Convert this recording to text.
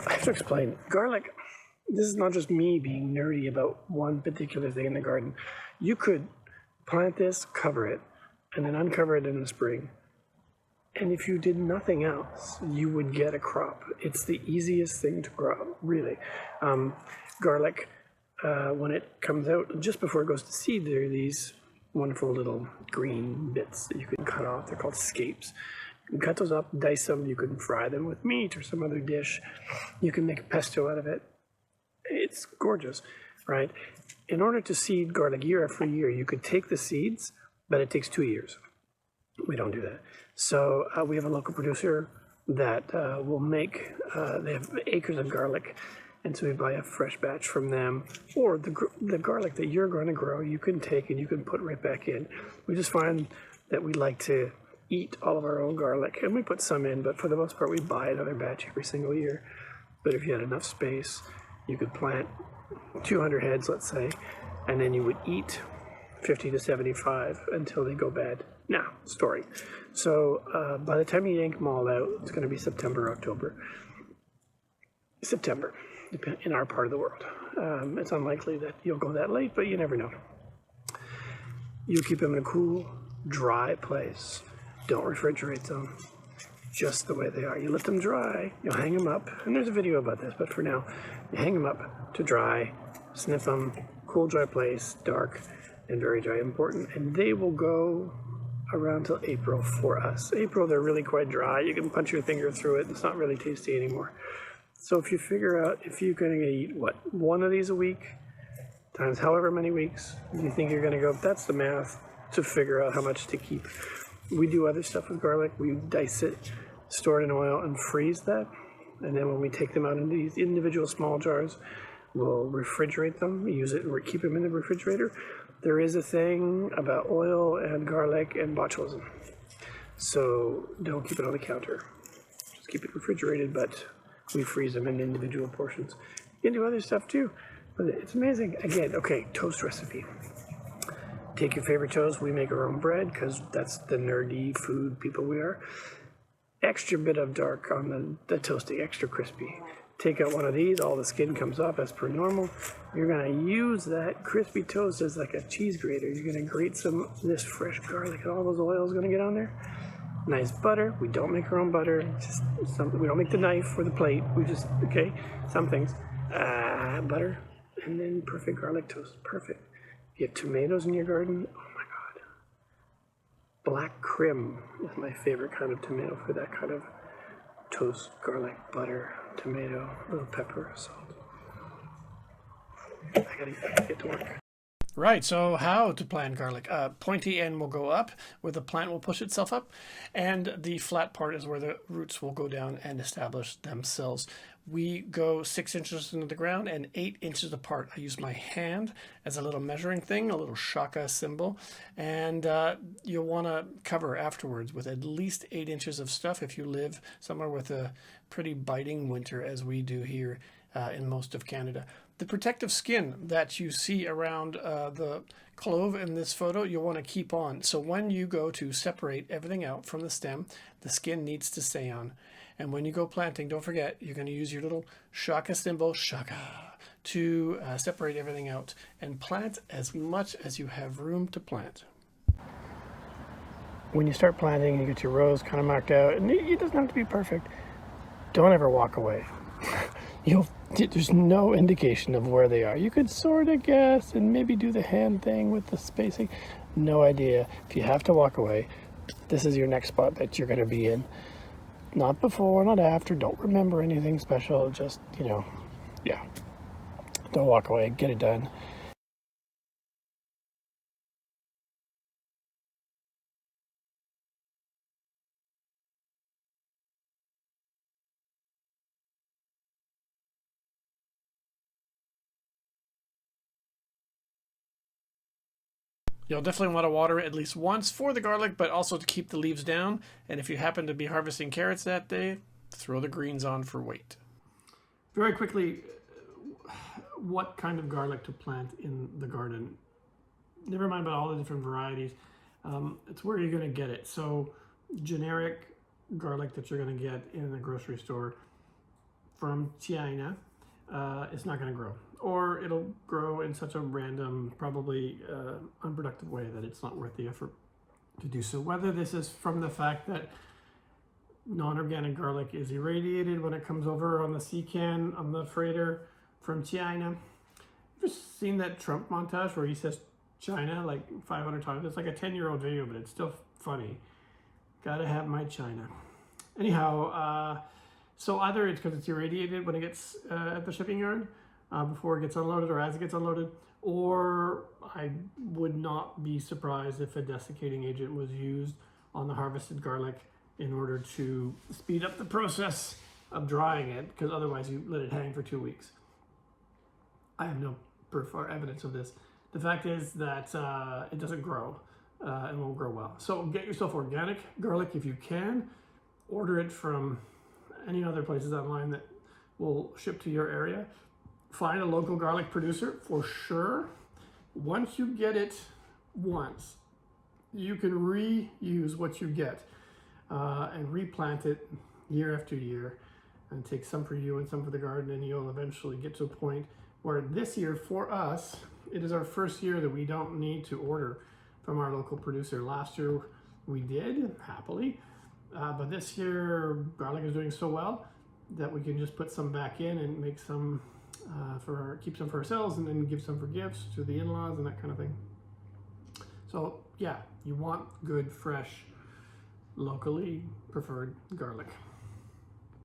I have to explain. Garlic, this is not just me being nerdy about one particular thing in the garden. You could plant this, cover it, and then uncover it in the spring. And if you did nothing else, you would get a crop. It's the easiest thing to grow, really. Garlic, when it comes out, just before it goes to seed, there are these wonderful little green bits that you can cut off. They're called scapes. You can cut those up, dice them. You can fry them with meat or some other dish. You can make a pesto out of it. It's gorgeous, right? In order to seed garlic year after year, you could take the seeds, but it takes 2 years. We don't do that. So we have a local producer that will make, they have acres of garlic, and so we buy a fresh batch from them. Or the garlic that you're going to grow, you can take and you can put right back in. We just find that we like to eat all of our own garlic, and we put some in, but for the most part we buy another batch every single year. But if you had enough space, you could plant 200 heads, let's say, and then you would eat 50 to 75 until they go bad. Now, story. So by the time you yank them all out, it's going to be September, October. September, in our part of the world. It's unlikely that you'll go that late, but you never know. You keep them in a cool, dry place. Don't refrigerate them, just the way they are. You let them dry, you'll hang them up, and there's a video about this, but for now, you hang them up to dry, sniff them, cool, dry place, dark, and very dry, important, and they will go around till April for us. April, they're really quite dry. You can punch your finger through it. It's not really tasty anymore. So if you figure out if you're going to eat, what, one of these a week, times however many weeks you think you're going to go, that's the math to figure out how much to keep. We do other stuff with garlic. We dice it, store it in oil, and freeze that. And then when we take them out into these individual small jars, we'll refrigerate them, use it, or keep them in the refrigerator. There is a thing about oil and garlic and botulism. So don't keep it on the counter. Just keep it refrigerated, but we freeze them in individual portions. You can do other stuff too, but it's amazing. Again, okay, toast recipe. Take your favorite toast. We make our own bread because that's the nerdy food people we are. Extra bit of dark on the toasting, extra crispy. Take out one of these, all the skin comes off as per normal. You're gonna use that crispy toast as like a cheese grater. You're gonna grate some of this fresh garlic and all those oils gonna get on there. Nice butter. We don't make our own butter. Just something. We don't make the knife or the plate. We just, okay, some things. Butter, and then perfect garlic toast. Perfect. You have tomatoes in your garden. Oh my God. Black Krim is my favorite kind of tomato for that kind of toast, garlic, butter, tomato, a little pepper, salt. I gotta get to work. Right, so how to plant garlic. Pointy end will go up, where the plant will push itself up, and the flat part is where the roots will go down and establish themselves. We go 6 inches into the ground and 8 inches apart. I use my hand as a little measuring thing, a little shaka symbol, and you'll want to cover afterwards with at least 8 inches of stuff if you live somewhere with a pretty biting winter as we do here in most of Canada. The protective skin that you see around the clove in this photo, you'll want to keep on. So when you go to separate everything out from the stem, the skin needs to stay on. And when you go planting, don't forget, you're going to use your little shaka symbol, shaka, to separate everything out and plant as much as you have room to plant. When you start planting, you get your rows kind of marked out, and it doesn't have to be perfect. Don't ever walk away. There's no indication of where they are. You could sort of guess and maybe do the hand thing with the spacing. No idea. If you have to walk away, this is your next spot that you're going to be in. Not before, not after. Don't remember anything special. Just, yeah. Don't walk away. Get it done. You'll definitely want to water it at least once for the garlic, but also to keep the leaves down. And if you happen to be harvesting carrots that day, throw the greens on for weight. Very quickly, what kind of garlic to plant in the garden? Never mind about all the different varieties. It's where you're going to get it. So generic garlic that you're going to get in the grocery store, from China, it's not going to grow. Or it'll grow in such a random, probably unproductive way that it's not worth the effort to do so. Whether this is from the fact that non-organic garlic is irradiated when it comes over on the sea can on the freighter from China. You've just seen that Trump montage where he says China like 500 times. It's like a 10-year-old video, but it's still funny. Gotta have my China. Anyhow, so either it's because it's irradiated when it gets at the shipping yard before it gets unloaded or as it gets unloaded, or I would not be surprised if a desiccating agent was used on the harvested garlic in order to speed up the process of drying it, because otherwise you let it hang for 2 weeks. I have no proof or evidence of this. The fact is that it doesn't grow and won't grow well. So get yourself organic garlic if you can. Order it from any other places online that will ship to your area. Find a local garlic producer for sure. Once you get it once, you can reuse what you get and replant it year after year and take some for you and some for the garden, and you'll eventually get to a point where this year for us, it is our first year that we don't need to order from our local producer. Last year we did, happily, but this year garlic is doing so well that we can just put some back in and make some keep some for ourselves and then give some for gifts to the in-laws and that kind of thing. So yeah, you want good, fresh, locally preferred garlic.